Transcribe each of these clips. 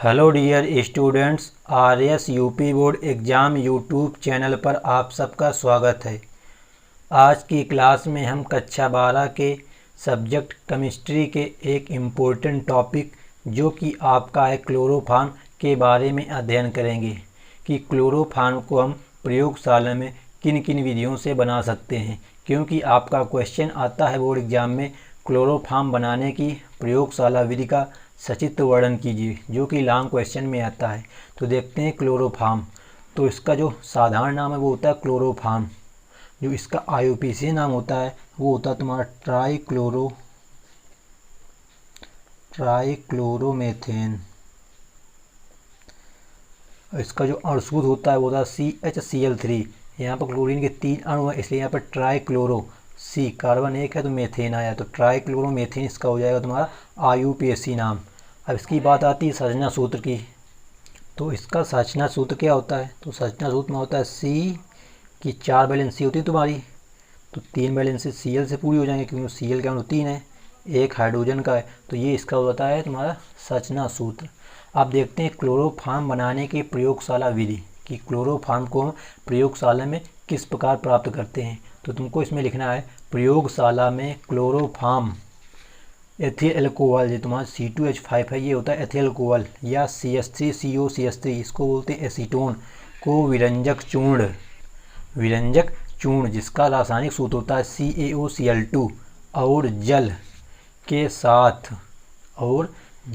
Hello dear students, RS UP board exam YouTube channel पर आप सबका स्वागत है। आज की क्लास में हम कक्षा 12 के सब्जेक्ट केमिस्ट्री के एक इम्पोर्टेंट टॉपिक जो कि आपका है क्लोरोफॉर्म के बारे में अध्ययन करेंगे कि क्लोरोफॉर्म को हम प्रयोगशाला में किन किन विधियों से बना सकते हैं, क्योंकि आपका क्वेश्चन आता है बोर्ड एग्ज़ाम में क्लोरोफॉर्म बनाने की प्रयोगशाला विधि का सचित्र वर्णन कीजिए, जो कि लॉन्ग क्वेश्चन में आता है। तो देखते हैं क्लोरोफॉर्म। तो इसका जो साधारण नाम है वो होता है क्लोरोफॉर्म। जो इसका आईयूपीएसी नाम होता है वो होता है तुम्हारा ट्राइक्लोरोमेथेन। इसका जो अणुसूत्र होता है वो होता है CHCl3। यहाँ पर क्लोरीन के 3 अणु है, इसलिए यहाँ पर ट्राइक्लोरो, सी कार्बन एक है तो मेथेन आया, तो ट्राइक्लोरोमेथेन इसका हो जाएगा तुम्हारा आईयूपीएसी नाम। अब इसकी बात आती है संरचना सूत्र की। तो इसका संरचना सूत्र क्या होता है? तो संरचना सूत्र में होता है सी की 4 वैलेंसी होती है तुम्हारी, तो 3 वैलेंसी Cl से पूरी हो जाएंगे क्योंकि Cl का अणु 3 है, एक हाइड्रोजन का है। तो ये इसका होता है तुम्हारा संरचना सूत्र। आप देखते हैं क्लोरोफॉर्म बनाने की प्रयोगशाला विधि कि क्लोरोफॉर्म को हम प्रयोगशाला में किस प्रकार प्राप्त करते हैं। तो तुमको इसमें लिखना है प्रयोगशाला में क्लोरोफॉर्म एथिल एल्कोहल, जो तुम्हारा C2H5 है, ये होता है एथिल एल्कोहल, या CH3COCH3, इसको बोलते हैं एसीटोन को विरंजक चूर्ण जिसका रासायनिक सूत्र होता है CaOCl2 और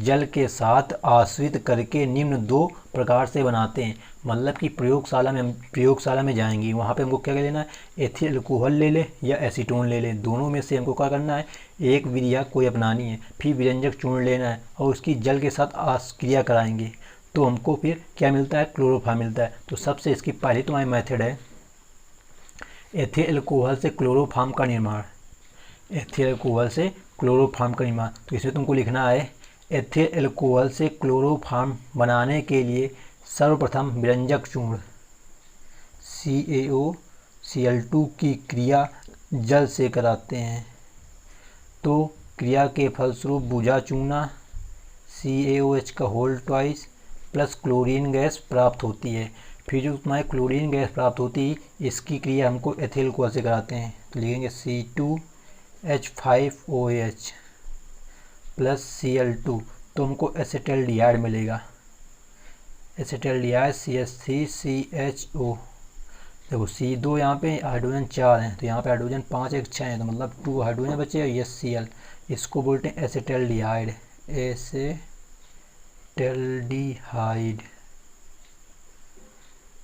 जल के साथ आश्रित करके निम्न 2 प्रकार से बनाते हैं। मतलब कि प्रयोगशाला में जाएंगे, वहाँ पे हमको क्या लेना है, एथिल अल्कोहल ले ले या एसीटोन ले ले, दोनों में से हमको क्या करना है, एक विधिया कोई अपनानी है। फिर विरंजक चूर्ण लेना है और उसकी जल के साथ क्रिया कराएंगे, तो हमको फिर क्या मिलता है, क्लोरोफॉर्म मिलता है। तो सबसे इसकी पहली तुम्हारी मेथड है एथिल अल्कोहल से क्लोरोफॉर्म का निर्माण। तो इसमें तुमको लिखना है एथिल एल्कोहल से क्लोरोफॉर्म बनाने के लिए सर्वप्रथम विरंजक चूर्ण CaOCl2 की क्रिया जल से कराते हैं। तो क्रिया के फलस्वरूप बुझा चूना CaOH का whole twice plus chlorine gas प्राप्त होती है। फिर जो तुम्हारी क्लोरीन गैस प्राप्त होती है, इसकी क्रिया हमको एथिल अल्कोहल से कराते हैं। तो लिखेंगे C2H5OH प्लस Cl2, तो हमको एसिटल्डिहाइड मिलेगा, एसिटल्डिहाइड CH3CHO। देखो C2 यहाँ पे हाइड्रोजन 4 हैं, तो यहाँ पे हाइड्रोजन 5 एक 6 हैं, तो मतलब 2 हाइड्रोजन बचे और ये Cl, इसको बोलते हैं एसिटल्डिहाइड।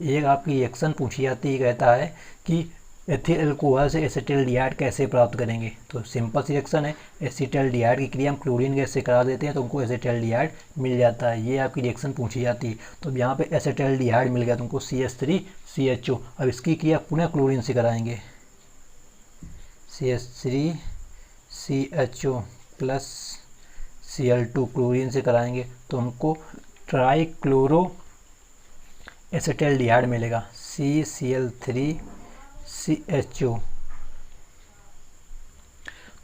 एक आपकी रिएक्शन पूछी जाती है, कहता है कि एथिल अल्कोहल से एसिटल्डिहाइड कैसे प्राप्त करेंगे। तो सिंपल सी रिएक्शन है, एसिटल्डिहाइड की क्रिया हम क्लोरीन गैस से करा देते हैं तो हमको एसिटल्डिहाइड मिल जाता है। ये आपकी रिएक्शन पूछी जाती है। तो यहाँ पे एसिटल्डिहाइड मिल गया तुमको CH3CHO। अब इसकी क्रिया पुनः क्लोरीन से कराएंगे, CH3CHO प्लस Cl2 क्लोरीन से कराएंगे तो हमको ट्राइक्लोरो एसिटल्डिहाइड मिलेगा, CCl3CHO।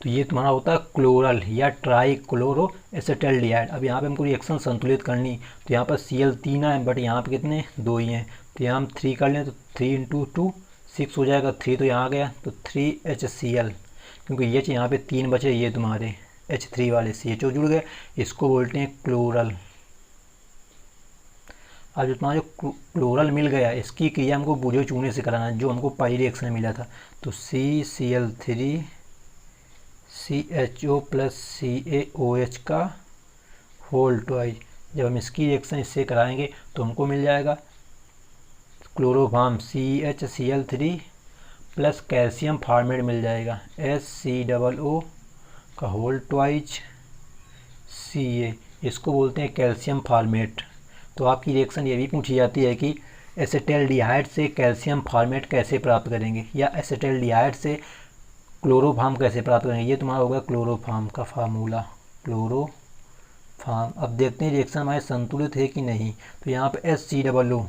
तो ये तुम्हारा होता है क्लोरल या ट्राइक्लोरो एसिटल्डिहाइड। अब यहाँ पे हमको रिएक्शन संतुलित करनी, तो यहाँ पर Cl 3 है बट यहाँ पे कितने 2 ही हैं, तो यहाँ हम 3 कर लें तो 3 × 2 6 हो जाएगा। 3 तो यहाँ आ गया तो 3HCl, क्योंकि H यहाँ पे 3 बचे, ये तुम्हारे H3 वाले CHO जुड़ गए, इसको बोलते हैं क्लोरल। अब जो तुम्हारा जो क्लोरल मिल गया, इसकी क्रिया हमको बुझे चूने से कराना है, जो हमको पहली रिएक्शन में मिला था। तो CCl3CHO प्लस CaOH का होल ट्वाइस, जब हम इसकी रिएक्शन इससे कराएंगे तो हमको मिल जाएगा chloroform CHCl3 plus calcium formate मिल जाएगा, HCOO का होल ट्वाइस Ca, इसको बोलते हैं कैल्शियम फॉर्मेट। तो आपकी रिएक्शन ये भी पूछी जाती है कि एसिटल्डिहाइड से कैल्शियम फॉर्मेट कैसे प्राप्त करेंगे, या एसिटल्डिहाइड से क्लोरोफॉर्म कैसे प्राप्त करेंगे। ये तुम्हारा होगा क्लोरोफॉर्म का फार्मूला, क्लोरोफॉर्म। अब देखते हैं रिएक्शन हमारे संतुलित है कि नहीं। तो यहाँ पे HCOO,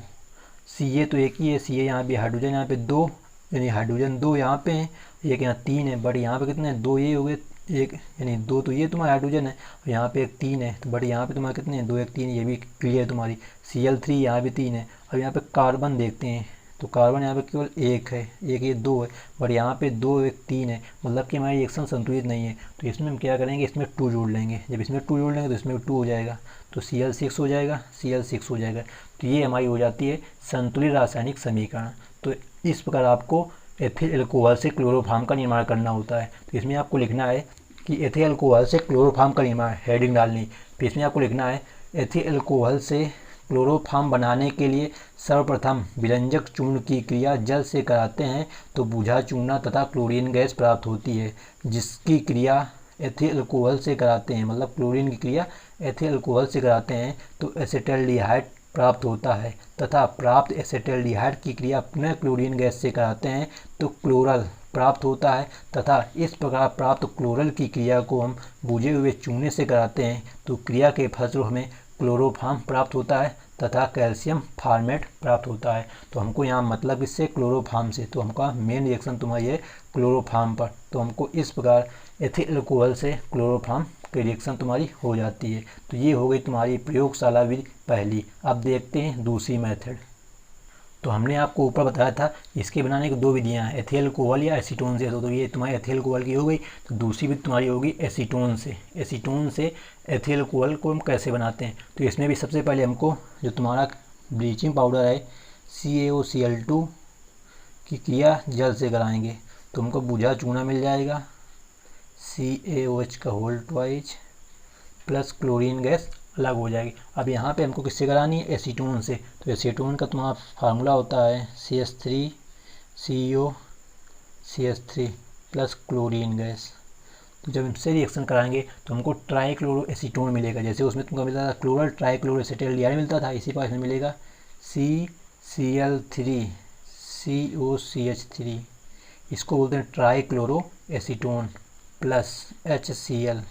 Ca तो एक ही है, Ca यहाँ पे हाइड्रोजन, यहाँ पे 2, यानी हाइड्रोजन 2 यहाँ पे हैं, एक यहाँ 3 है, बट यहाँ पे कितने 2 ये हो गए, एक यानी 2 तो ये तुम्हारा हाइड्रोजन है और यहाँ पे एक 3 है, तो बट यहाँ पे तुम्हारा कितने हैं, 2 1 3, ये भी क्लियर है तुम्हारी। Cl3 यहाँ भी 3 है। अब यहाँ पे कार्बन देखते हैं, तो कार्बन यहाँ पे केवल 1 है, एक ये 2 है, बट यहाँ पे 2 1 3 है, मतलब कि हमारी रिएक्शन संतुलित नहीं है। तो इसमें हम क्या करेंगे, इसमें 2 जोड़ लेंगे। जब इसमें 2 जोड़ लेंगे तो इसमें 2 हो जाएगा, तो Cl6 हो जाएगा, Cl6 हो जाएगा। तो ये हमारी हो जाती है संतुलित रासायनिक समीकरण। तो इस प्रकार आपको एथिल अल्कोहल से क्लोरोफॉर्म का निर्माण करना होता है। तो इसमें आपको लिखना है कि एथिल अल्कोहल से क्लोरोफॉर्म का निर्माण, हेडिंग डालनी। फिर इसमें आपको लिखना है एथिल अल्कोहल से क्लोरोफॉर्म बनाने के लिए सर्वप्रथम विरंजक चूर्ण की क्रिया जल से कराते हैं तो बुझा चूना तथा क्लोरीन गैस प्राप्त होती है, जिसकी क्रिया एथिल अल्कोहल से कराते हैं, मतलब क्लोरीन की क्रिया एथिल अल्कोहल से कराते हैं तो एसिटाल्डिहाइड प्राप्त होता है, तथा प्राप्त एसिटाल्डिहाइड की क्रिया पुनः क्लोरीन गैस से कराते हैं तो क्लोरल प्राप्त होता है, तथा इस प्रकार प्राप्त क्लोरल की क्रिया को हम बुझे हुए चूने से कराते हैं तो क्रिया के फलस्वरूप हमें क्लोरोफॉर्म प्राप्त होता है तथा कैल्शियम फॉर्मेट प्राप्त होता है। तो हमको यहाँ मतलब इससे क्लोरोफॉर्म से, तो हमका मेन रिएक्शन तुम्हारी है क्लोरोफॉर्म पर। तो हमको इस प्रकार एथिल अल्कोहल से क्लोरोफॉर्म की रिएक्शन तुम्हारी हो जाती है। तो ये हो गई तुम्हारी प्रयोगशाला विधि पहली। अब देखते हैं दूसरी मेथड। तो हमने आपको ऊपर बताया था इसके बनाने की 2 विधियाँ हैं, एथिल अल्कोहल या एसीटोन से। तो ये तुम्हारी एथिल अल्कोहल की हो गई। तो दूसरी विधि तुम्हारी होगी एसीटोन से। एसीटोन से एथिल अल्कोहल को हम कैसे बनाते हैं, तो इसमें भी सबसे पहले हमको जो तुम्हारा ब्लीचिंग पाउडर है CaOCl2 की क्रिया जल से कराएंगे तो हमको बुझा चूना मिल जाएगा CaOH का whole twice plus chlorine gas अलग हो जाएगी। अब यहाँ पे हमको किससे करानी है, एसीटोन से। तो एसीटोन का तुम्हारा फार्मूला होता है CH3COCH3 प्लस क्लोरीन गैस। तो जब इनसे रिएक्शन कराएंगे तो हमको ट्राईक्लोरो एसीटोन मिलेगा। जैसे उसमें तुमको मिलता था क्लोरल ट्राईक्लोरो एसिटाल्डिहाइड मिलता था, इसी पास में मिलेगा CCl3COCH3, इसको बोलते हैं trichloro acetone plus HCl,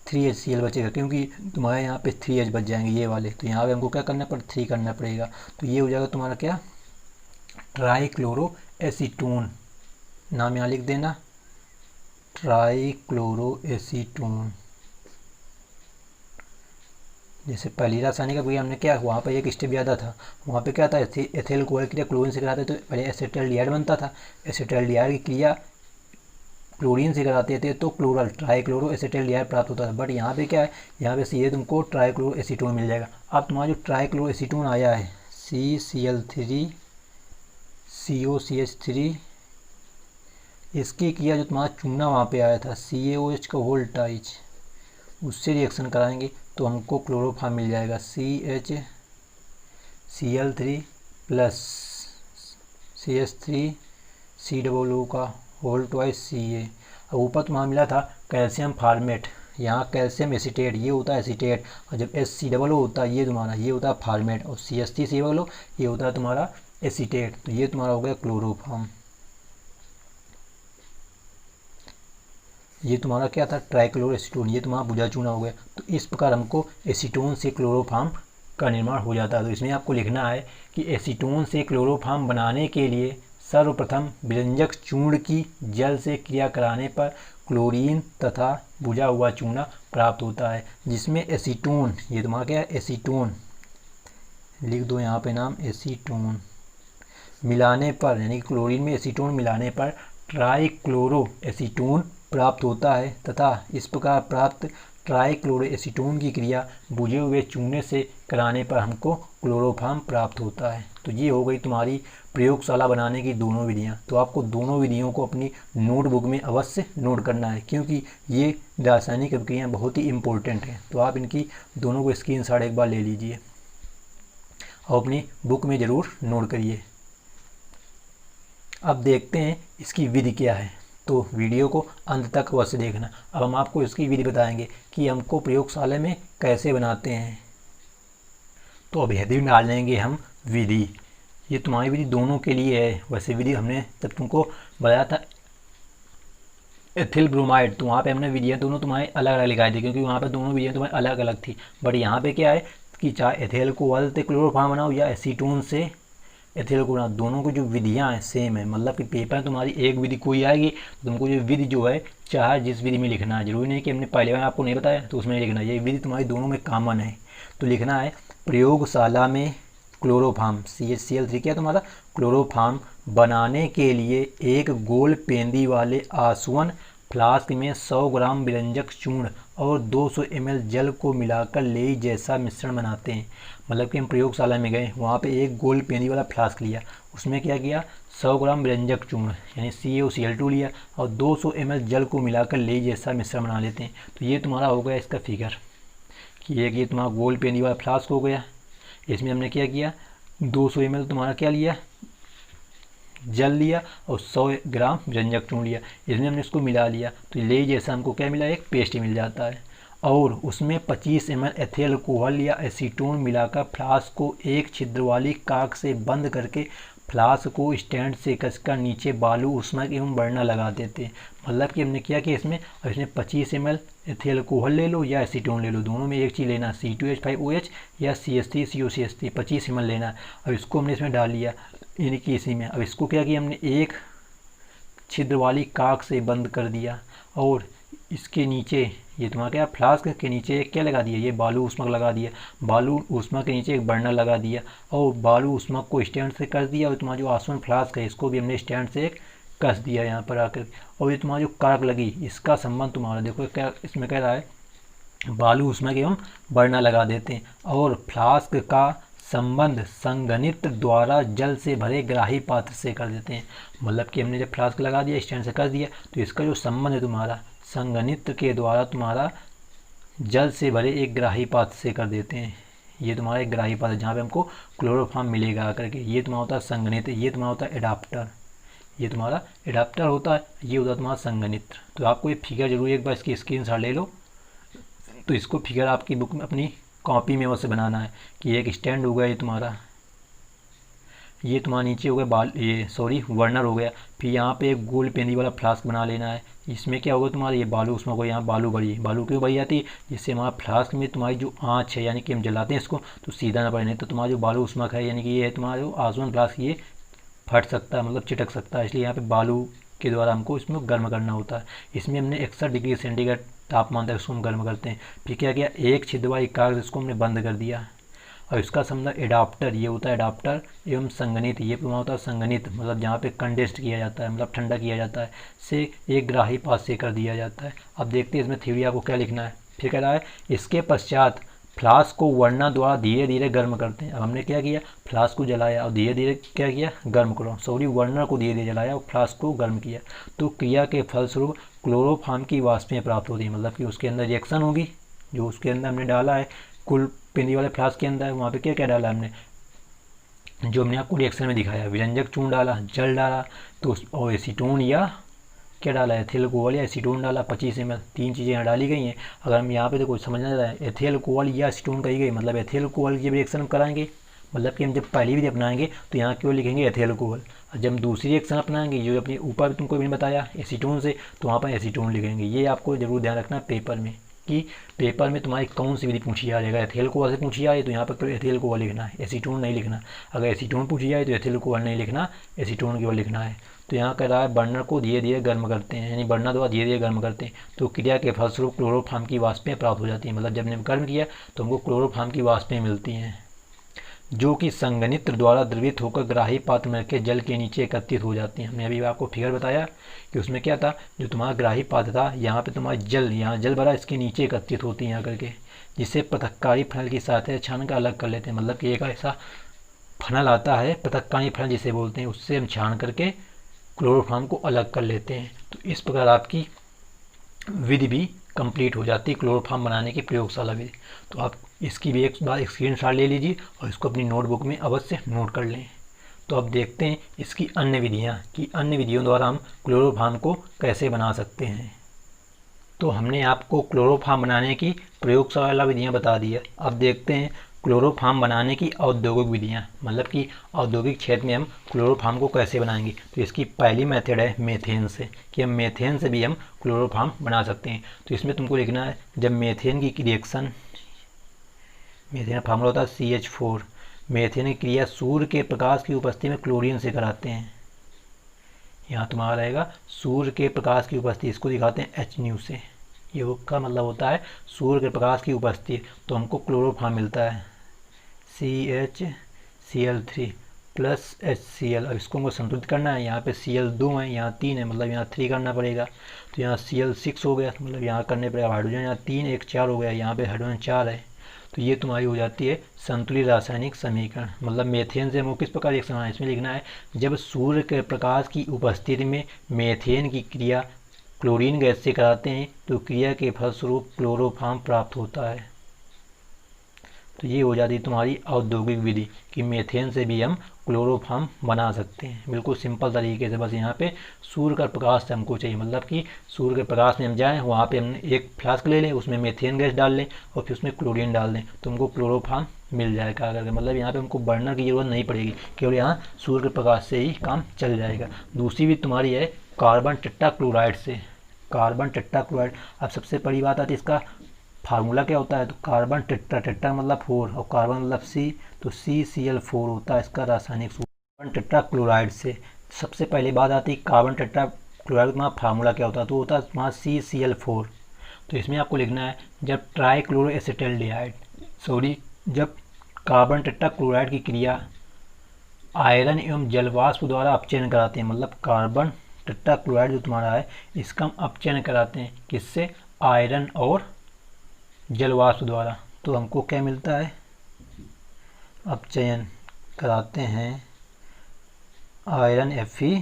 3HCl बचेगा क्योंकि तुम्हारे यहाँ पे 3H बच जाएंगे ये वाले। तो यहाँ पे हमको क्या करना पड़ेगा, 3 करना पड़ेगा। तो ये हो जाएगा तुम्हारा क्या, ट्राईक्लोरो एसीटोन। नाम यहाँ लिख देना, ट्राईक्लोरो एसीटोन। जैसे पहली रासायनिक क्रिया हमने क्या, वहाँ पर एक स्टेप ज़्यादा था। वहाँ पे क्या था, एथिल अल्कोहल क्रिया क्लोरीन से कराते तो पहले एसिटाल्डिहाइड बनता था, एसिटाल्डिहाइड की क्रिया क्लोरीन से कराते थे तो क्लोरल ट्राईक्लोरो एसिटाल्डिहाइड प्राप्त होता था। बट यहाँ पे क्या है, यहाँ पे सीधे तुमको ट्राईक्लोरो एसीटोन मिल जाएगा। अब तुम्हारा जो ट्राईक्लोरो एसीटोन आया है CCl3COCH3, इसकी क्रिया जो तुम्हारा चूना वहाँ पे आया था CaOH का होल ट्वाइस, उससे रिएक्शन कराएंगे तो हमको क्लोरोफॉर्म मिल जाएगा CHCl3 प्लस CH3COO का होल ट्वाइस Ca। अब ऊपर तुम्हारा मिला था कैल्शियम फॉर्मेट, यहाँ कैल्शियम एसीटेट ये होता है एसीटेट, और जब HCOO होता है ये तुम्हारा ये होता है फॉर्मेट, और CH3COO ये होता है तुम्हारा एसीटेट। तो ये तुम्हारा हो गया क्लोरोफॉर्म। ये तुम्हारा क्या था, ट्राईक्लोरो एसीटोन, ये तुम्हारा बुझा चूना हो गया। तो इस प्रकार हमको एसीटोन से क्लोरोफॉर्म का निर्माण हो जाता है। तो इसमें आपको लिखना है कि एसीटोन से क्लोरोफॉर्म बनाने के लिए सर्वप्रथम विरंजक चूर्ण की जल से क्रिया कराने पर क्लोरीन तथा बुझा हुआ चूना प्राप्त होता है, जिसमें एसीटोन, ये तुम्हारा क्या है एसीटोन, लिख दो यहाँ पे नाम एसीटोन, मिलाने पर यानी कि क्लोरीन में एसीटोन मिलाने पर ट्राईक्लोरो एसीटोन प्राप्त होता है, तथा इस प्रकार प्राप्त ट्राईक्लोरो एसीटोन की क्रिया बुझे हुए चूने से कराने पर हमको क्लोरोफॉर्म प्राप्त होता है। तो ये हो गई तुम्हारी प्रयोगशाला बनाने की दोनों विधियाँ। तो आपको दोनों विधियों को अपनी नोटबुक में अवश्य नोट करना है, क्योंकि ये रासायनिक अभिक्रियाएँ बहुत ही इम्पोर्टेंट हैं। तो आप इनकी दोनों को स्क्रीनशॉट एक बार ले लीजिए और अपनी बुक में ज़रूर नोट करिए। अब देखते हैं इसकी विधि क्या है, तो वीडियो को अंत तक अवश्य देखना। अब हम आपको इसकी विधि बताएंगे कि हमको प्रयोगशाला में कैसे बनाते हैं। तो अब यदि डाल लेंगे हम विधि, ये तुम्हारी विधि दोनों के लिए है। वैसे विधि हमने जब तुमको बताया था एथिल ब्रोमाइड, तो वहाँ पे हमने विधियाँ दोनों तुम्हारे अलग अलग लिखाई थी, क्योंकि वहाँ पे दोनों विधियाँ तुम्हारी अलग अलग थी। बट यहाँ पे क्या है कि चाहे एथिल अल्कोहल से क्लोरोफॉर्म बनाओ या एसीटोन से एथिल को बनाना, दोनों की जो विधियाँ हैं सेम है। मतलब कि पेपर में तुम्हारी एक विधि कोई आएगी तो तुमको ये विधि जो है चाहे जिस विधि में लिखना है, जरूरी नहीं कि हमने पहले बार आपको नहीं बताया तो उसमें लिखना है, ये विधि तुम्हारी दोनों में कॉमन है। तो लिखना है प्रयोगशाला में क्लोरोफॉर्म CHCl3 क्या तुम्हारा क्लोरोफॉर्म बनाने के लिए एक गोल पेंदी वाले आसवन फ्लास्क में 100 ग्राम विरंजक चूर्ण और 200 ml जल को मिलाकर लेई जैसा मिश्रण बनाते हैं। मतलब कि हम प्रयोगशाला में गए, वहाँ पे एक गोल पेंदी वाला फ्लास्क लिया, उसमें क्या किया 100 ग्राम विरंजक चूर्ण यानी CaOCl2 लिया और 200 ml जल को मिलाकर लेई जैसा मिश्रण बना लेते हैं। तो ये तुम्हारा हो गया इसका फिगर कि एक ये तुम्हारा गोल पेंदी वाला फ्लास्क हो गया, इसमें हमने क्या किया 200 ml तुम्हारा क्या लिया जल लिया और 100 ग्राम व्यंजक चूर्ण लिया, इसमें हमने इसको मिला लिया तो ले जैसा हमको क्या मिला एक पेस्ट मिल जाता है। और उसमें 25 ml एथिल अल्कोहल या एसीटोन मिलाकर फ्लास्क को एक छिद्र वाली काक से बंद करके फ्लास्क को स्टैंड से कसकर नीचे बालू ऊष्मा एवं बर्नर लगा देते हैं। मतलब कि हमने क्या किया इसमें 25 ml एथिल अल्कोहल ले लो या एसीटोन ले लो, दोनों में एक चीज़ लेना C2H5OH या CH3COCH3 25 ml लेना है। अब इसको हमने इसमें डाल लिया यानी कि इसी में। अब इसको क्या किया हमने एक छिद्र वाली काक से बंद कर दिया और इसके नीचे ये तुम्हारा क्या फ्लास्क के नीचे क्या लगा दिया ये बालू ऊष्मक लगा दिया, बालू ऊष्मक के नीचे एक बर्नर लगा दिया और बालू ऊष्मक को स्टैंड से कस दिया और तुम्हारा जो आसवन फ्लास्क है इसको भी हमने स्टैंड से एक कस दिया यहाँ पर आकर। और ये तुम्हारा जो काक लगी इसका संबंध तुम्हारा देखो क्या इसमें कह रहा है बालू ऊष्मक एवं बर्नर लगा देते हैं और फ्लास्क का संबंध संघनित्र द्वारा जल से भरे ग्राही पात्र से कर देते हैं। मतलब कि हमने जब फ्लास्क लगा दिया स्टैंड से कर दिया तो इसका जो संबंध है तुम्हारा संघनित्र के द्वारा तुम्हारा जल से भरे एक ग्राही पात्र से कर देते हैं। ये तुम्हारा एक ग्राही पात्र जहाँ पे हमको क्लोरोफॉर्म मिलेगा आकर के, ये तुम्हारा होता है संघनित्र, ये तुम्हारा होता है एडाप्टर, ये तुम्हारा एडाप्टर होता है, ये होता है तुम्हारा संघनित्र। तो आपको ये फिगर जरूर एक बार इसकी स्क्रीनशॉट ले लो। तो इसको फिगर आपकी बुक में अपनी कॉपी में वैसे बनाना है कि एक स्टैंड हो गया ये तुम्हारा नीचे हो गया बर्नर हो गया, फिर यहाँ पे एक गोल पेंदी वाला फ्लास्क बना लेना है। इसमें क्या होगा तुम्हारा ये बालू उसमें होगा, यहाँ बालू क्यों बढ़ी जाती है जिससे हमारा फ्लास्क में तुम्हारी जो आँच है यानी कि हम जलाते हैं इसको तो सीधा ना पड़े, नहीं तो तुम्हारा जो बालू उष्मक है यानी कि ये है तुम्हारा जो आसवन फ्लास्क ये फट सकता है मतलब चिटक सकता है, इसलिए यहाँ पे बालू के द्वारा हमको इसमें गर्म करना होता है। इसमें हमने 61 डिग्री सेंटीग्रेड तापमान तक इसको हम गर्म करते हैं। फिर क्या किया एक छिद्र वाली कागज इसको हमने बंद कर दिया और इसका संबंध एडाप्टर, ये होता है एडाप्टर एवं संघनित, ये पूरा होता है संघनित मतलब जहाँ पे कंडेंस्ड किया जाता है मतलब ठंडा किया जाता है से एक ग्राही पास से कर दिया जाता है। अब देखते हैं इसमें थ्योरी आपको क्या लिखना है। फिर कह रहा है इसके पश्चात फ्लास्क को वर्नर द्वारा धीरे धीरे गर्म करते हैं। अब हमने क्या किया फ्लास्क को जलाया और धीरे धीरे क्या किया गर्म करो वर्नर को धीरे धीरे जलाया और फ्लास्क को गर्म किया तो क्रिया के फलस्वरूप क्लोरोफॉर्म की वाष्पें प्राप्त होती है। मतलब कि उसके अंदर रिएक्शन होगी जो उसके अंदर हमने डाला है कुल पेंदी वाले फ्लास्क के अंदर, वहाँ पे क्या क्या डाला हमने जो हमने आपको रिएक्शन में दिखाया विरंजक चूर्ण डाला जल डाला तो और एसीटोन या क्या डाला एथिल अल्कोहल या एसीटोन डाला 25 ml, तीन चीज़ें यहाँ डाली गई हैं। अगर हम यहाँ पे देखो समझना चाहता है एथिल अल्कोहल या एसीटोन कही गई मतलब एथिल अल्कोहल की रिएक्शन हम कराएंगे मतलब कि हम जब पहली विधि अपनाएंगे तो यहाँ क्यों लिखेंगे एथिल अल्कोहल, जब हम दूसरी रिएक्शन अपनाएंगे जो अपने ऊपर तुमको भी बताया एसीटोन से तो वहाँ पर एसीटोन लिखेंगे। ये आपको जरूर ध्यान रखना पेपर में कि पेपर में तुम्हारी कौन सी विधि पूछी जा रही है। अगर एथिल अल्कोहल से पूछी जाए तो यहाँ पर एथिल अल्कोहल लिखना है एसीटोन नहीं लिखना, अगर एसीटोन पूछी जाए तो एथिल अल्कोहल नहीं लिखना एसीटोन केवल लिखना है। तो यहाँ कह रहा है बर्नर को धीरे धीरे गर्म करते हैं यानी बर्नर द्वारा धीरे धीरे गर्म करते हैं तो क्रिया के फलस्वरूप क्लोरोफॉर्म की वाष्पें प्राप्त हो जाती हैं। मतलब जब हमने गर्म किया तो हमको क्लोरोफॉर्म की वाष्पें मिलती हैं जो कि संघनित्र द्वारा द्रवित होकर ग्राही पात्र में रखे जल के नीचे एकत्रित हो जाती हैं। हमने अभी आपको फिगर बताया कि उसमें क्या था जो तुम्हारा ग्राही पात्र था यहाँ पे तुम्हारा जल यहाँ जल भरा इसके नीचे एकत्रित होती है यहाँ करके जिससे पृथक्कारी फनल की सहायता छान कर अलग कर लेते हैं। मतलब कि एक ऐसा फनल आता है पृथक्कारी फनल जिसे बोलते हैं उससे हम छान करके क्लोरोफॉर्म को अलग कर लेते हैं। तो इस प्रकार आपकी विधि भी कंप्लीट हो जाती है क्लोरोफॉर्म बनाने की प्रयोगशाला विधि। तो आप इसकी भी एक बार स्क्रीनशॉट ले लीजिए और इसको अपनी नोटबुक में अवश्य नोट कर लें। तो अब देखते हैं इसकी अन्य विधियाँ कि अन्य विधियों द्वारा हम क्लोरोफॉर्म को कैसे बना सकते हैं। तो हमने आपको क्लोरोफॉर्म बनाने की प्रयोगशाला विधियाँ बता दी है। अब देखते हैं क्लोरोफॉर्म बनाने की औद्योगिक विधियाँ मतलब कि औद्योगिक क्षेत्र में हम क्लोरोफॉर्म को कैसे बनाएंगे। तो इसकी पहली मेथड है मेथेन से कि हम मेथेन से भी हम क्लोरोफॉर्म बना सकते हैं। तो इसमें तुमको लिखना है जब मेथेन की रिएक्शन मेथेन फार्मूला होता है CH4 मेथेन की क्रिया सूर्य के प्रकाश की उपस्थिति में क्लोरीन से कराते हैं। यहाँ तुम्हारा रहेगा सूर्य के प्रकाश की उपस्थिति, इसको दिखाते हैं एच न्यू से। ये का मतलब होता है सूर्य के प्रकाश की उपस्थिति, तो हमको क्लोरोफॉर्म मिलता है CHCl3 प्लस HCl। अब इसको हमको संतुलित करना है, यहाँ पे Cl 2 है, यहाँ 3 है, मतलब यहाँ 3 करना पड़ेगा। तो यहाँ Cl 6 हो गया, मतलब यहाँ करने पड़ेगा हाइड्रोजन, यहाँ 3 1 4 हो गया, यहाँ पे हाइड्रोजन 4 है। तो ये तुम्हारी हो जाती है संतुलित रासायनिक समीकरण। मतलब मेथेन से हमको किस प्रकार रिएक्शन होना है, इसमें लिखना है जब सूर्य के प्रकाश की उपस्थिति में मेथेन की क्रिया क्लोरीन गैस से कराते हैं तो क्रिया के फलस्वरूप क्लोरोफॉर्म प्राप्त होता है। तो ये हो जाती है तुम्हारी औद्योगिक विधि कि मेथेन से भी हम क्लोरोफॉर्म बना सकते हैं, बिल्कुल सिंपल तरीके से। बस यहाँ पे सूर्य का प्रकाश से हमको चाहिए, मतलब कि सूर्य के प्रकाश में हम जाएं, वहाँ पे हम एक फ्लास्क ले लें, उसमें मेथेन गैस डाल लें और फिर उसमें क्लोरीन डाल दें, तो हमको क्लोरोफॉर्म मिल जाएगा करके। मतलब यहाँ पे हमको बर्नर की ज़रूरत नहीं पड़ेगी, केवल यहाँ सूर्य के प्रकाश से ही काम चल जाएगा। दूसरी विधि तुम्हारी है कार्बन टेट्राक्लोराइड से। कार्बन टेट्राक्लोराइड, अब सबसे बड़ी बात आती है इसका फार्मूला क्या होता है, तो कार्बन टेट्रा मतलब 4 और कार्बन मतलब C, तो CCl4 होता है इसका रासायनिक सूत्र। कार्बन टेट्राक्लोराइड से सबसे पहले बात आती है कार्बन टेट्राक्लोराइड का फार्मूला क्या होता है, तो होता है तुम्हारा CCl4। तो इसमें आपको लिखना है जब ट्राइक्लोरोएसिटाल्डिहाइड जब कार्बन टेट्राक्लोराइड की क्रिया आयरन एवं जलवाष्प द्वारा अपचयन कराते हैं, मतलब कार्बन टेट्राक्लोराइड जो तुम्हारा है इसका हम अपचयन कराते हैं, किससे, आयरन और जलवाष्प द्वारा, तो हमको क्या मिलता है, अपचयन कराते हैं आयरन Fe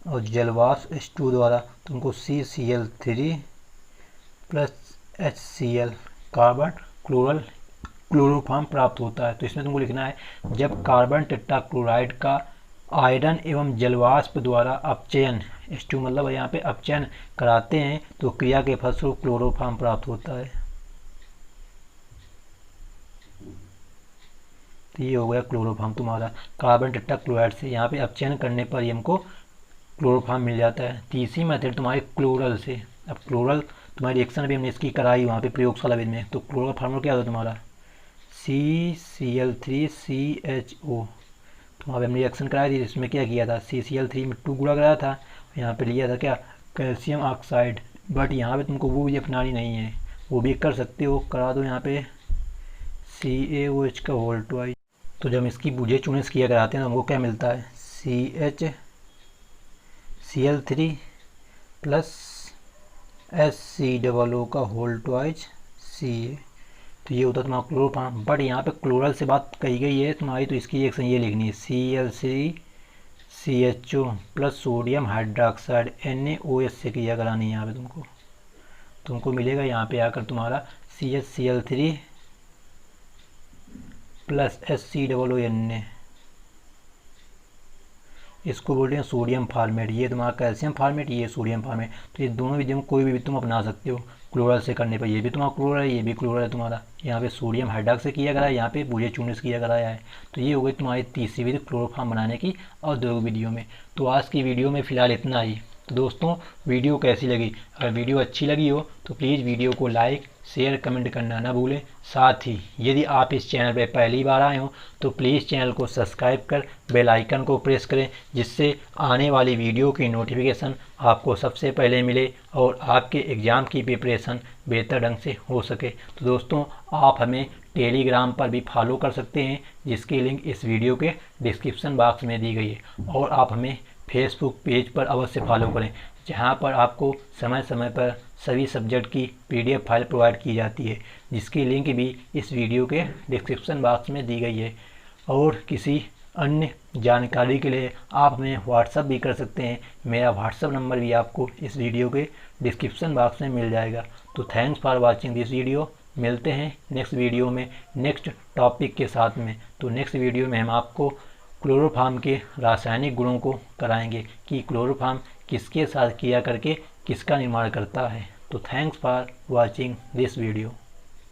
और जलवाष्प H2 द्वारा, तो हमको CCl3 plus HCl carbon chloroform प्राप्त होता है। तो इसमें तुमको लिखना है जब कार्बन टेट्राक्लोराइड का आयरन एवं जलवाष्प द्वारा अपचयन H2 मतलब यहाँ पे अपचयन कराते हैं तो क्रिया के फलस्वरूप क्लोरोफॉर्म प्राप्त होता है। तो ये हो गया क्लोरोफॉर्म तुम्हारा कार्बन टेट्राक्लोराइड से, यहाँ पे अपचयन करने पर ही हमको क्लोरोफॉर्म मिल जाता है। तीसरी मेथड तुम्हारी क्लोरल से। अब क्लोरल तुम्हारी रिएक्शन भी हमने इसकी कराई वहाँ पे प्रयोगशाला विधि में, तो क्लोरल फार्मूला क्या होता है तुम्हारा CCl3CHO। तुम्हारे हमने रिएक्शन कराई थी, इसमें क्या किया था, CCl3 में 2 गुणा कराया था, यहाँ पे लिया था क्या, कैल्शियम ऑक्साइड। बट यहाँ पे तुमको वो भी अपनानी नहीं है, वो भी कर सकते हो, करा दो यहाँ पे CaOH का होल ट्वाइस। तो जब इसकी बूझे चूने किया कराते हैं तो हमको क्या मिलता है, CHCl3 प्लस HCOO का होल ट्वाइस Ca। तो ये होता है तुम्हारा क्लोरोफॉर्म। बट यहाँ पे क्लोरल से बात कही गई है तुम्हारी, तो इसकी रिएक्शन ये लिखनी है Cl3CHO plus sodium hydroxide NaOH से क्रिया करानी है। यहाँ पे तुमको मिलेगा यहाँ पे आकर तुम्हारा CHCl3 प्लस HCOO, इसको बोलते हैं सोडियम फार्मेट। ये तुम्हारा कैल्शियम फार्मेट, ये सोडियम फार्मेट। तो ये दोनों विधियों में कोई भी तुम अपना सकते हो क्लोरल से करने पर। ये भी तुम्हारा क्लोरल है, ये भी क्लोरल है तुम्हारा। यहाँ पे सोडियम हाइड्रॉक्स से किया गया है, यहाँ पे बूझे चूने से किया गया है। तो ये हो गई तुम्हारी तीसरी विधि क्लोरोफॉर्म बनाने की औद्योगिक विधियों में। तो आज की वीडियो में फ़िलहाल इतना ही। तो दोस्तों वीडियो कैसी लगी, अगर वीडियो अच्छी लगी हो तो प्लीज़ वीडियो को लाइक शेयर कमेंट करना ना भूलें। साथ ही यदि आप इस चैनल पर पहली बार आए हो तो प्लीज़ चैनल को सब्सक्राइब कर बेल आइकन को प्रेस करें, जिससे आने वाली वीडियो की नोटिफिकेशन आपको सबसे पहले मिले और आपके एग्ज़ाम की प्रिपरेशन बेहतर ढंग से हो सके। तो दोस्तों आप हमें टेलीग्राम पर भी फॉलो कर सकते हैं, जिसकी लिंक इस वीडियो के डिस्क्रिप्शन बॉक्स में दी गई है। और आप हमें फेसबुक पेज पर अवश्य फॉलो करें, जहां पर आपको समय समय पर सभी सब्जेक्ट की PDF फाइल प्रोवाइड की जाती है, जिसकी लिंक भी इस वीडियो के डिस्क्रिप्शन बॉक्स में दी गई है। और किसी अन्य जानकारी के लिए आप हमें व्हाट्सअप भी कर सकते हैं, मेरा व्हाट्सअप नंबर भी आपको इस वीडियो के डिस्क्रिप्शन बॉक्स में मिल जाएगा। तो thanks for watching this video. मिलते हैं नेक्स्ट वीडियो में नेक्स्ट टॉपिक के साथ में। तो नेक्स्ट वीडियो में हम आपको क्लोरोफॉर्म के रासायनिक गुणों को कराएंगे कि क्लोरोफॉर्म किसके साथ क्रिया करके किसका निर्माण करता है। तो thanks for watching this video.